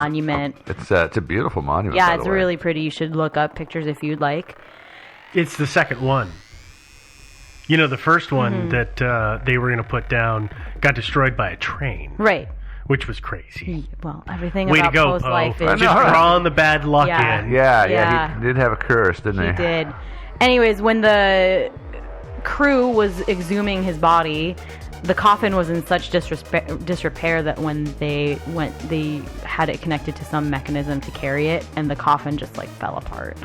monument. It's a beautiful monument. Yeah, by it's the way. really pretty. You should look up pictures if you'd like. It's the second one. You know, the first one that they were going to put down got destroyed by a train. Right. Which was crazy. Well, everything Way about to go, Poe's Poe. life is... Just drawing the bad luck in. Yeah, he did have a curse, didn't he? He did. Anyways, when the crew was exhuming his body, the coffin was in such disrepair that when they had it connected to some mechanism to carry it, and the coffin just fell apart.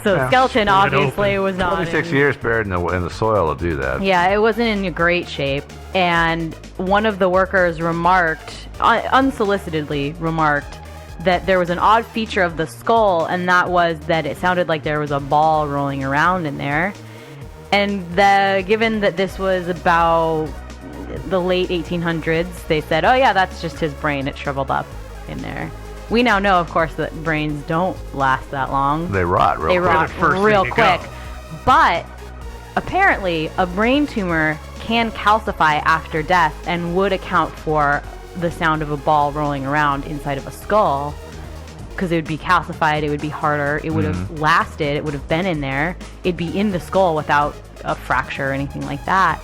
So the skeleton obviously was not 26 years buried in the soil will do that. Yeah, it wasn't in great shape. And one of the workers unsolicitedly remarked that there was an odd feature of the skull, and that was that it sounded like there was a ball rolling around in there. And given that this was about the late 1800s, they said, oh yeah, that's just his brain. It shriveled up in there. We now know, of course, that brains don't last that long. They rot real quick. But apparently, a brain tumor can calcify after death and would account for the sound of a ball rolling around inside of a skull, because it would be calcified, it would be harder, it would have lasted, it would have been in there, it'd be in the skull without a fracture or anything like that.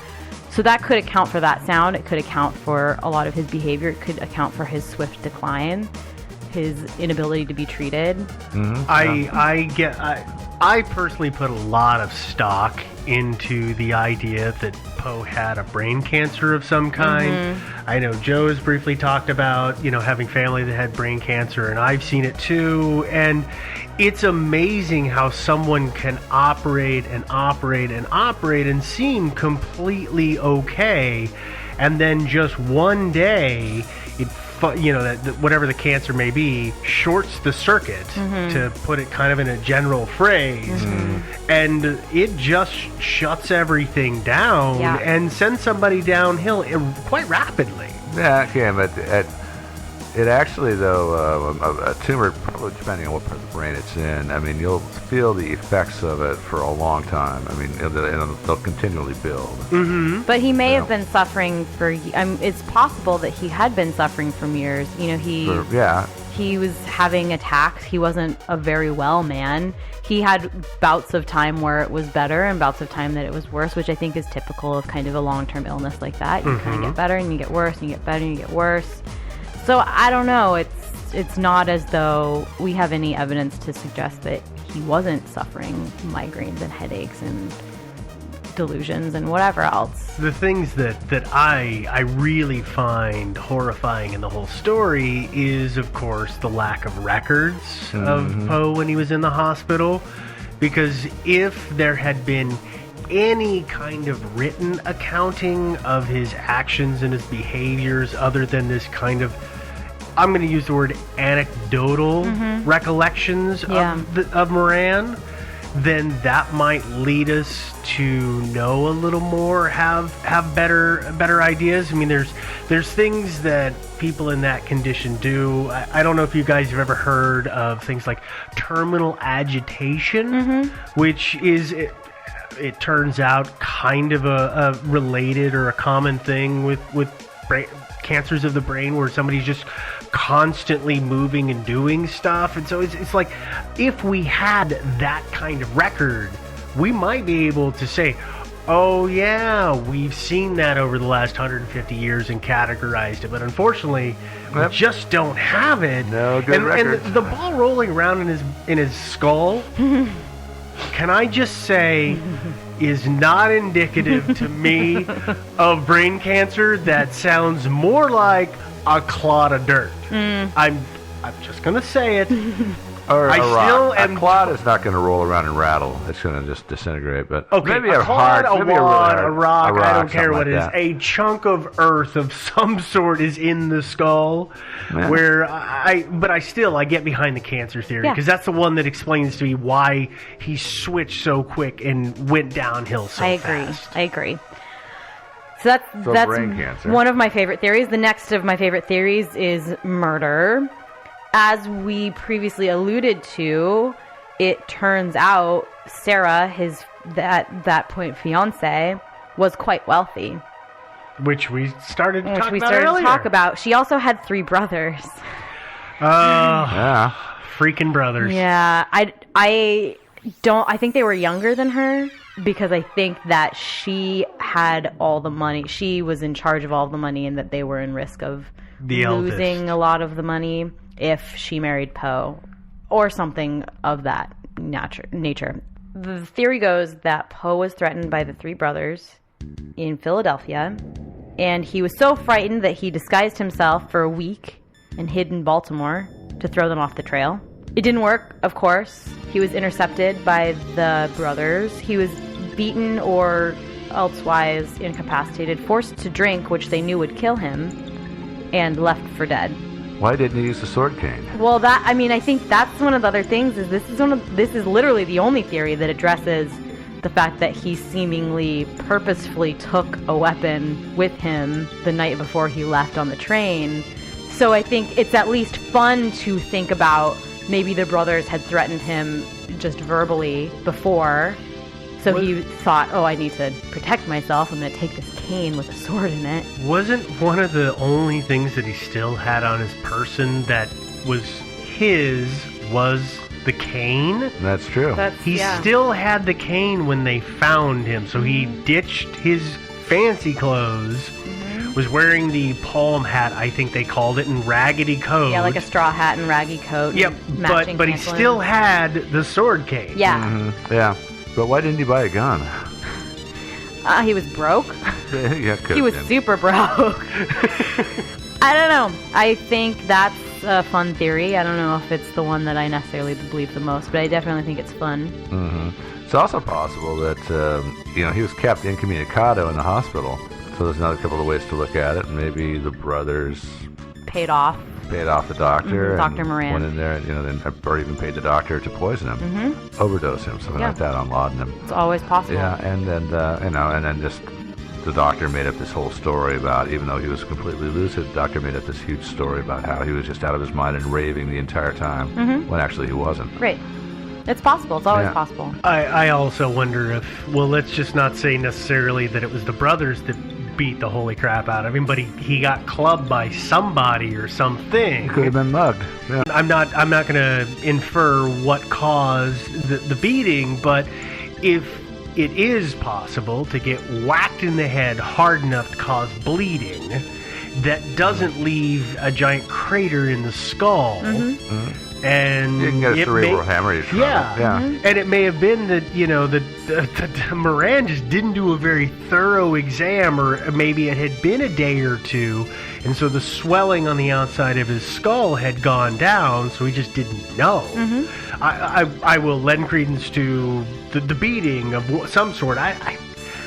So that could account for that sound. It could account for a lot of his behavior. It could account for his swift decline, his inability to be treated. I personally put a lot of stock into the idea that Poe had a brain cancer of some kind. I know Joe has briefly talked about, having family that had brain cancer, and I've seen it too. And it's amazing how someone can operate and seem completely okay, and then just one day that whatever the cancer may be shorts the circuit, to put it kind of in a general phrase, and it just shuts everything down and sends somebody downhill quite rapidly. Yeah, okay, but it actually, though, a tumor, probably depending on what part of the brain it's in, I mean, you'll feel the effects of it for a long time. I mean, they'll continually build. But he may have been suffering for... it's possible that he had been suffering for years. He was having attacks. He wasn't a very well man. He had bouts of time where it was better and bouts of time that it was worse, which I think is typical of kind of a long-term illness like that. You kind of get better and you get worse and you get better and you get worse. So I don't know. It's not as though we have any evidence to suggest that he wasn't suffering migraines and headaches and delusions and whatever else. The things that I really find horrifying in the whole story is, of course, the lack of records of Poe when he was in the hospital. Because if there had been any kind of written accounting of his actions and his behaviors other than this kind of, I'm going to use the word anecdotal recollections of Moran, then that might lead us to know a little more, have better ideas. I mean, there's things that people in that condition do. I don't know if you guys have ever heard of things like terminal agitation, which is... It turns out kind of a related or a common thing with cancers of the brain, where somebody's just constantly moving and doing stuff. And so it's like, if we had that kind of record, we might be able to say, oh yeah, we've seen that over the last 150 years and categorized it. But unfortunately, we just don't have it. No good records. And the ball rolling around in his skull, can I just say, is not indicative to me of brain cancer. That sounds more like a clod of dirt. I'm just going to say it. Or a clod is not going to roll around and rattle. It's going to just disintegrate. But maybe a clod, a rock, I don't care what it is. That. A chunk of earth of some sort is in the skull. Man. Where I get behind the cancer theory, because that's the one that explains to me why he switched so quick and went downhill so fast. I agree. So that's brain cancer. One of my favorite theories. The next of my favorite theories is murder. As we previously alluded to, it turns out Sarah, his that point fiance, was quite wealthy. Which we started to talk to about. She also had 3 brothers. Yeah. Freaking brothers. Yeah, I think they were younger than her because I think that she had all the money. She was in charge of all the money and that they were in risk of losing a lot of the money if she married Poe or something of that nature. The theory goes that Poe was threatened by the three brothers in Philadelphia, and he was so frightened that he disguised himself for a week and hid in Baltimore to throw them off the trail. It didn't work, of course. He was intercepted by the brothers. He was beaten or elsewise incapacitated, forced to drink, which they knew would kill him, and left for dead. Why didn't he use the sword cane? Well, I think that's one of the other things. This is literally the only theory that addresses the fact that he seemingly purposefully took a weapon with him the night before he left on the train. So I think it's at least fun to think about maybe the brothers had threatened him just verbally before. So he thought, I need to protect myself. I'm going to take this cane with a sword in it. Wasn't one of the only things that he still had on his person that was the cane? That's true. He still had the cane when they found him, so he ditched his fancy clothes, was wearing the palm hat, I think they called it, and raggedy coat. Yeah, like a straw hat and raggy coat. Yep, but he still had the sword cane. Yeah. Mm-hmm. Yeah. But why didn't he buy a gun? He was broke. Yeah, he was super broke. I don't know. I think that's a fun theory. I don't know if it's the one that I necessarily believe the most, but I definitely think it's fun. Mm-hmm. It's also possible that he was kept incommunicado in the hospital. So there's another couple of ways to look at it. Maybe the brothers paid off the doctor. Dr. Moran. Went in there, or even paid the doctor to poison him, overdose him, something like that on laudanum. It's always possible. Yeah, and then just the doctor made up this whole story about, even though he was completely lucid, the doctor made up this huge story about how he was just out of his mind and raving the entire time, when actually he wasn't. Right. It's possible. It's always possible. I also wonder if, let's just not say necessarily that it was the brothers that beat the holy crap out of him, but he got clubbed by somebody or something. He could have been mugged. Yeah. I'm not going to infer what caused the beating, but if it is possible to get whacked in the head hard enough to cause bleeding that doesn't leave a giant crater in the skull, and you can get a cerebral hemorrhage from it. And it may have been that that Moran just didn't do a very thorough exam, or maybe it had been a day or two, and so the swelling on the outside of his skull had gone down, so he just didn't know. I will lend credence to the beating of some sort. I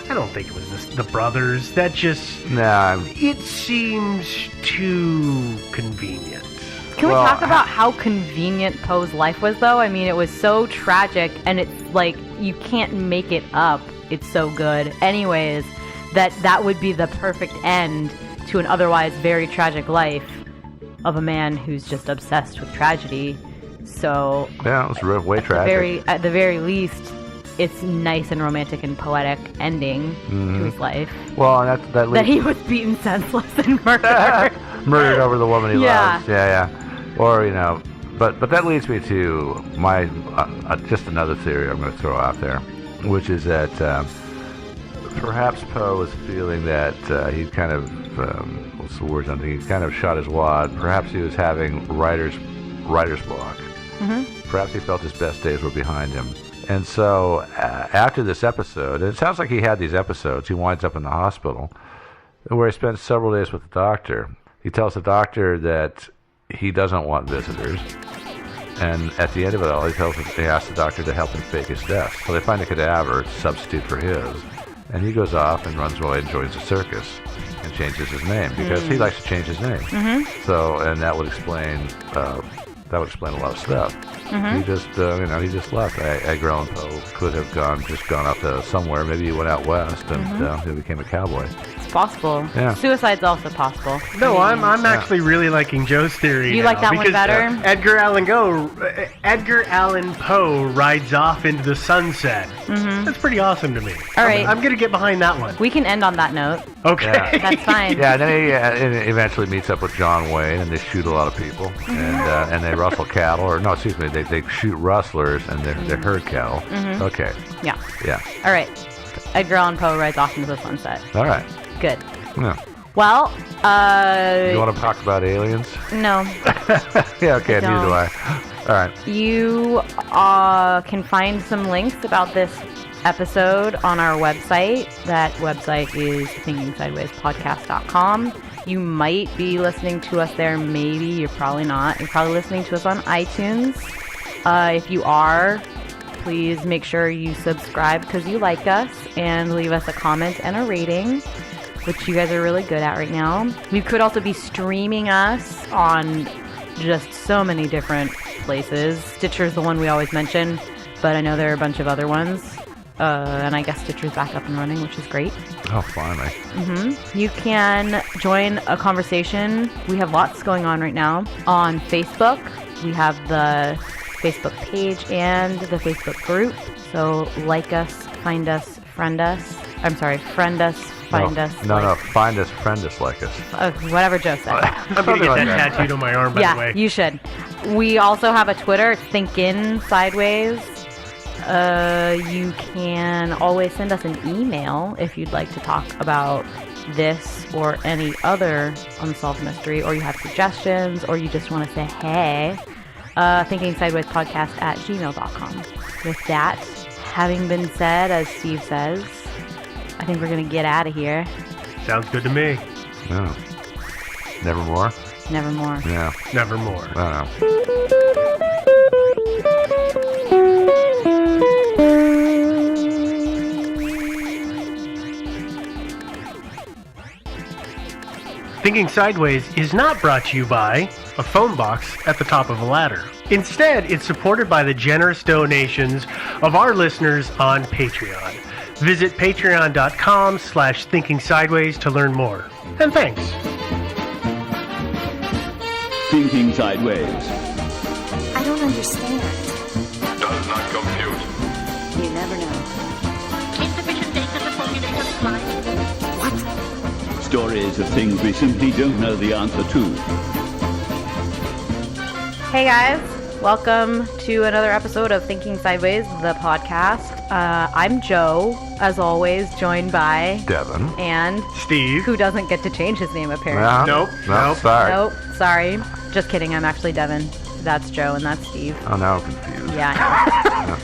don't think it was the brothers. That just it seems too convenient. Can we talk about how convenient Poe's life was, though? I mean, it was so tragic, and it's like, you can't make it up. It's so good. Anyways, that would be the perfect end to an otherwise very tragic life of a man who's just obsessed with tragedy. So... yeah, it was way tragic. At the very least, it's nice and romantic and poetic ending to his life. Well, and that he was beaten senseless and murdered. Murdered over the woman he loves. Yeah. Or, but that leads me to my just another theory I'm going to throw out there, which is that perhaps Poe was feeling that he'd kind of, what's the word? He kind of shot his wad. Perhaps he was having writer's block. Perhaps he felt his best days were behind him. And so after this episode, and it sounds like he had these episodes, he winds up in the hospital where he spends several days with the doctor. He tells the doctor that he doesn't want visitors, and at the end of it all, he asks the doctor to help him fake his death. So they find a cadaver to substitute for his, and he goes off and runs away and joins a circus and changes his name because he likes to change his name. So, and that would explain that would explain a lot of stuff. He just, he just left. Edgar Allan Poe could have gone up to somewhere. Maybe he went out west and he became a cowboy. It's possible. Yeah. Suicide's also possible. No, I'm actually really liking Joe's theory. You like that one better? Edgar Allan Poe rides off into the sunset. That's pretty awesome to me. All right. I'm gonna get behind that one. We can end on that note. Okay. Yeah. That's fine. Yeah, and then he eventually meets up with John Wayne, and they shoot a lot of people, and they rustle cattle, or no, excuse me, they shoot rustlers, and they herd cattle. Okay. Yeah. Yeah. All right. Edgar Allan Poe rides off into the sunset. All right. Good. Yeah. Well, You want to talk about aliens? no. Yeah, okay, neither do I. All right. You can find some links about this episode on our website. That website is thinkingsidewayspodcast.com. You might be listening to us there, maybe. You're probably not. You're probably listening to us on iTunes. If you are, please make sure you subscribe because you like us and leave us a comment and a rating, which you guys are really good at right now. You could also be streaming us on just so many different places. Stitcher's the one we always mention, but I know there are a bunch of other ones. And I guess Stitcher's back up and running, which is great. Oh, finally. You can join a conversation. We have lots going on right now on Facebook. We have the Facebook page and the Facebook group. So like us, find us, friend us. I'm sorry, friend us, find us. No, find us, friend us, like us. Whatever Joe said. I'm going to get that tattooed on my arm, by the way. Yeah, you should. We also have a Twitter. It's Thinkin' Sideways. You can always send us an email if you'd like to talk about this or any other unsolved mystery, or you have suggestions, or you just want to say hey. thinkingsidewayspodcast@gmail.com. With that having been said, as Steve says, I think we're going to get out of here. Sounds good to me. Yeah. Nevermore? Nevermore. Yeah. Nevermore. I don't know. Thinking Sideways is not brought to you by a phone box at the top of a ladder. Instead, it's supported by the generous donations of our listeners on Patreon. Visit patreon.com/thinkingsideways to learn more. And thanks. Thinking Sideways. I don't understand. Does not compute. You never know. Insufficient data to formulate a reply. What? Stories of things we simply don't know the answer to. Hey guys, welcome to another episode of Thinking Sideways, the podcast. I'm Joe, as always, joined by Devin. and Steve. who doesn't get to change his name apparently. Nope. Sorry. Nope, sorry. Just kidding, I'm actually Devin. That's Joe and that's Steve. Oh, now I'm confused. Yeah, I know.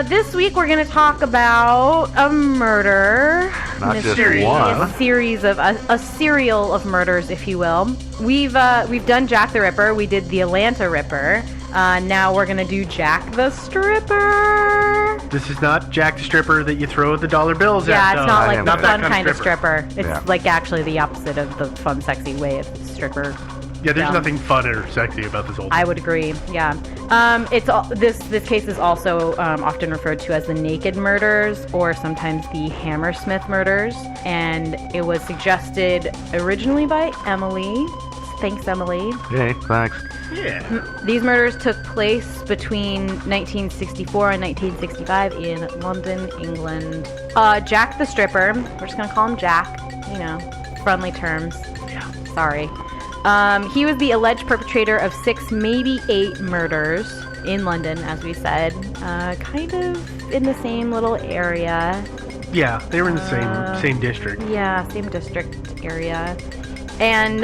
This week we're going to talk about a murder. Not just mystery, one. A series of a serial of murders, if you will. We've done Jack the Ripper. We did the Atlanta Ripper. Now we're gonna do Jack the Stripper. This is not Jack the Stripper that you throw the dollar bills at. Yeah, it's not like the not that fun kind of stripper. It's Yeah. like actually the opposite of the fun, sexy way of stripper. Yeah, there's Yeah. nothing fun or sexy about this old. I would agree. Yeah. This case is also often referred to as the Naked Murders or sometimes the Hammersmith Murders, and it was suggested originally by Emily. Thanks, Emily. Hey, thanks. Yeah. These murders took place between 1964 and 1965 in London, England. Jack the Stripper. We're just gonna call him Jack. You know, friendly terms. Yeah. Sorry. He was the alleged perpetrator of 6, maybe 8 murders in London, as we said. Kind of in the same little area. Yeah, they were in the same district. Yeah, same district area. And,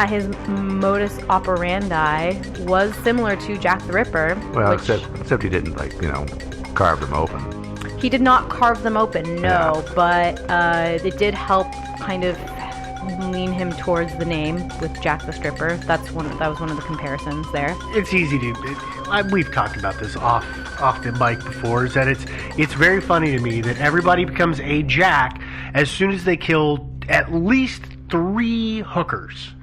his modus operandi was similar to Jack the Ripper. Well, which except he didn't, carve them open. he did not carve them open, no. Yeah. But it did help kind of lean him towards the name with Jack the Stripper. That was one of the comparisons there. It's easy to. We've talked about this off the mic before. Is that it's very funny to me that everybody becomes a Jack as soon as they kill at least 3 hookers,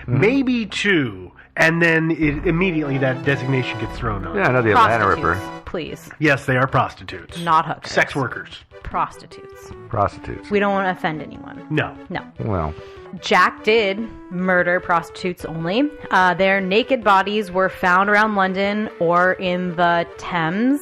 maybe 2, And then immediately that designation gets thrown on. Yeah, I know the Atlanta Ripper. Please. Yes, they are prostitutes. Not hookers. Sex workers. Prostitutes. Prostitutes. We don't want to offend anyone. No. Well, Jack did murder prostitutes only. Their naked bodies were found around London or in the Thames.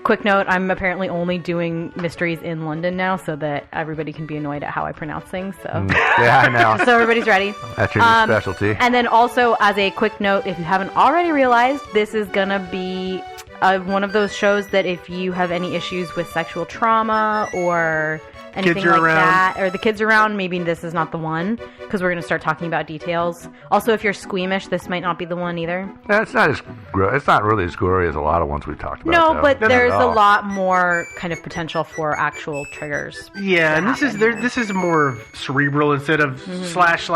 Quick note, I'm apparently only doing mysteries in London now so that everybody can be annoyed at how I pronounce things. So yeah, I know. So everybody's ready. That's your new specialty. And then also, as a quick note, if you haven't already realized, this is going to be one of those shows that if you have any issues with sexual trauma or anything like that, or the kids around, maybe this is not the one, because we're going to start talking about details. Also, if you're squeamish, this might not be the one either. Yeah, it's not really as gory as a lot of ones we've talked about. No, though. but there's a lot more kind of potential for actual triggers. Yeah, and this is more cerebral instead of slash,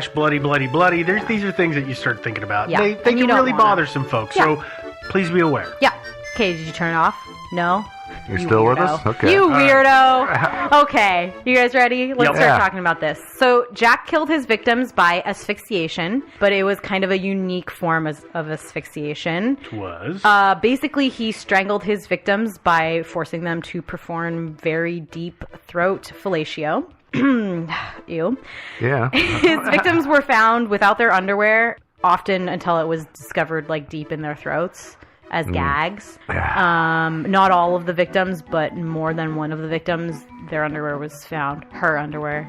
bloody, bloody, bloody. These are things that you start thinking about. Yeah. They can really bother some folks, so please be aware. Yeah. Okay, did you turn it off? No? You're still weirdo. with us? Okay. You weirdo. Okay. You guys ready? Let's start Yeah. talking about this. So, Jack killed his victims by asphyxiation, but it was kind of a unique form of asphyxiation. It was? Basically, he strangled his victims by forcing them to perform very deep throat fellatio. Ew. Yeah. His victims were found without their underwear, often until it was discovered like deep in their throats as gags. Yeah. Not all of the victims, but more than one of the victims, their underwear was found. Her underwear.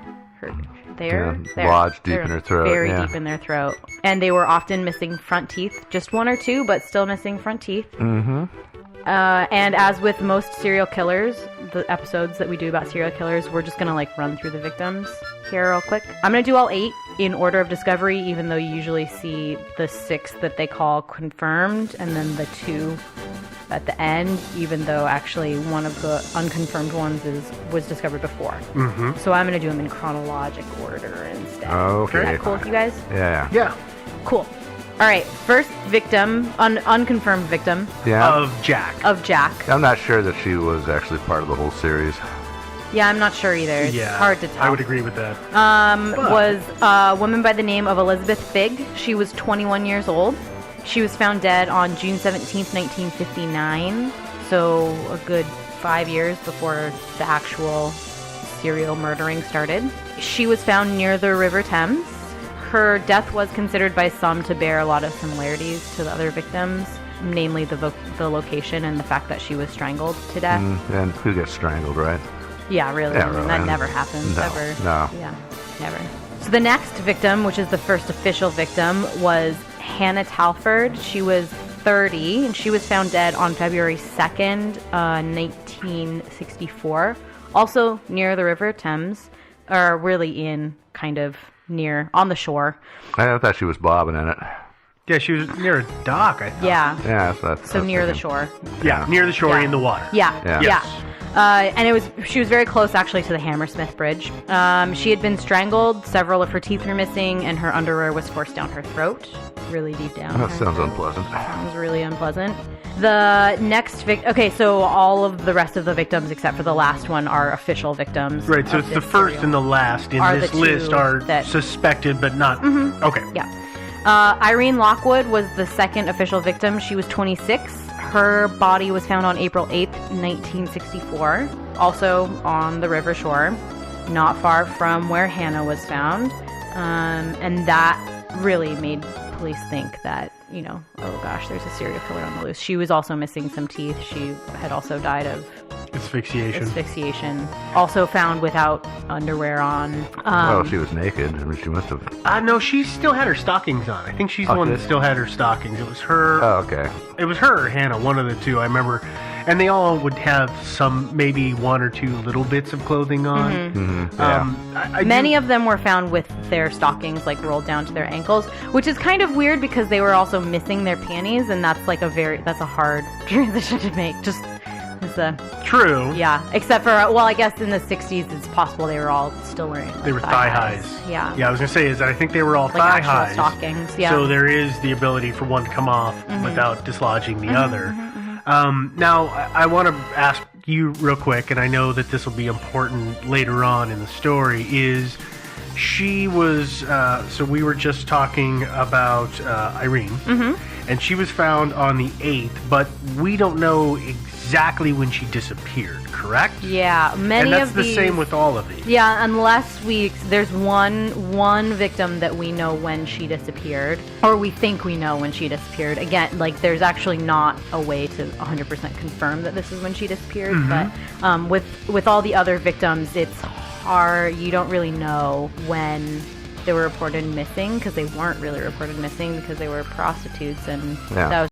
Lodged deep in her throat. Very deep in their throat. And they were often missing front teeth. Just one or two, but still missing front teeth. Mm-hmm. And as with most serial killers, the episodes that we do about serial killers, we're just going to run through the victims here real quick. I'm going to do all 8 in order of discovery, even though you usually see the 6 that they call confirmed and then the 2 at the end, even though actually one of the unconfirmed ones was discovered before. Mm-hmm. So I'm going to do them in chronological order instead. Okay. Is that cool with you guys? Yeah. Yeah. Cool. All right, first victim, unconfirmed victim. Yeah. Of Jack. I'm not sure that she was actually part of the whole series. Yeah, I'm not sure either. It's hard to tell. I would agree with that. Was a woman by the name of Elizabeth Figg. She was 21 years old. She was found dead on June 17th, 1959. So a good 5 years before the actual serial murdering started. She was found near the River Thames. Her death was considered by some to bear a lot of similarities to the other victims, namely the location and the fact that she was strangled to death. And who gets strangled, right? Yeah, really. Yeah, really. That never happens, No, ever. no. Yeah, never. So the next victim, which is the first official victim, was Hannah Talford. She was 30, and she was found dead on February 2nd, 1964. Also near the River Thames, or really in kind of near, on the shore. I thought she was bobbing in it. Yeah, she was near a dock, I thought. Yeah. Yeah, that's So near the shore. Yeah, near the shore in the water. Yeah. Yeah. And she was very close actually to the Hammersmith Bridge. She had been strangled, several of her teeth were missing, and her underwear was forced down her throat, really deep down. That sounds unpleasant. Sounds really unpleasant. The next okay, so all of the rest of the victims except for the last one are official victims. Right, so it's the first and the last in this list are suspected but not... Mm-hmm. Okay. Yeah. Irene Lockwood was the second official victim. She was 26. Her body was found on April 8th, 1964, also on the river shore, not far from where Hannah was found. And that really made police think that, oh gosh, there's a serial killer on the loose. She was also missing some teeth. She had also died of asphyxiation. Also found without underwear on. Well, she was naked. I mean, she must have... No, she still had her stockings on. I think she's the one that still had her stockings. It was her... Oh, okay. It was her or Hannah, one of the two, I remember. And they all would have maybe one or two little bits of clothing on. Mm-hmm. Yeah. Many of them were found with their stockings rolled down to their ankles, which is kind of weird because they were also missing their panties, and that's that's a hard transition to make. True. Yeah, except for I guess in the 60s it's possible they were all still wearing they were thigh highs. Yeah. Yeah, I was gonna say I think they were all thigh highs. Stockings. Yeah. So there is the ability for one to come off without dislodging the other. Now I want to ask you real quick, and I know that this will be important later on in the story. Is She was, so we were just talking about Irene, and she was found on the 8th, but we don't know exactly when she disappeared, correct? Yeah, many and that's of the these, same with all of these. Yeah, unless there's one victim that we know when she disappeared, or we think we know when she disappeared. Again, like there's actually not a way to 100% confirm that this is when she disappeared, but with all the other victims, it's hard. You don't really know when they were reported missing because they weren't really reported missing because they were prostitutes, and that was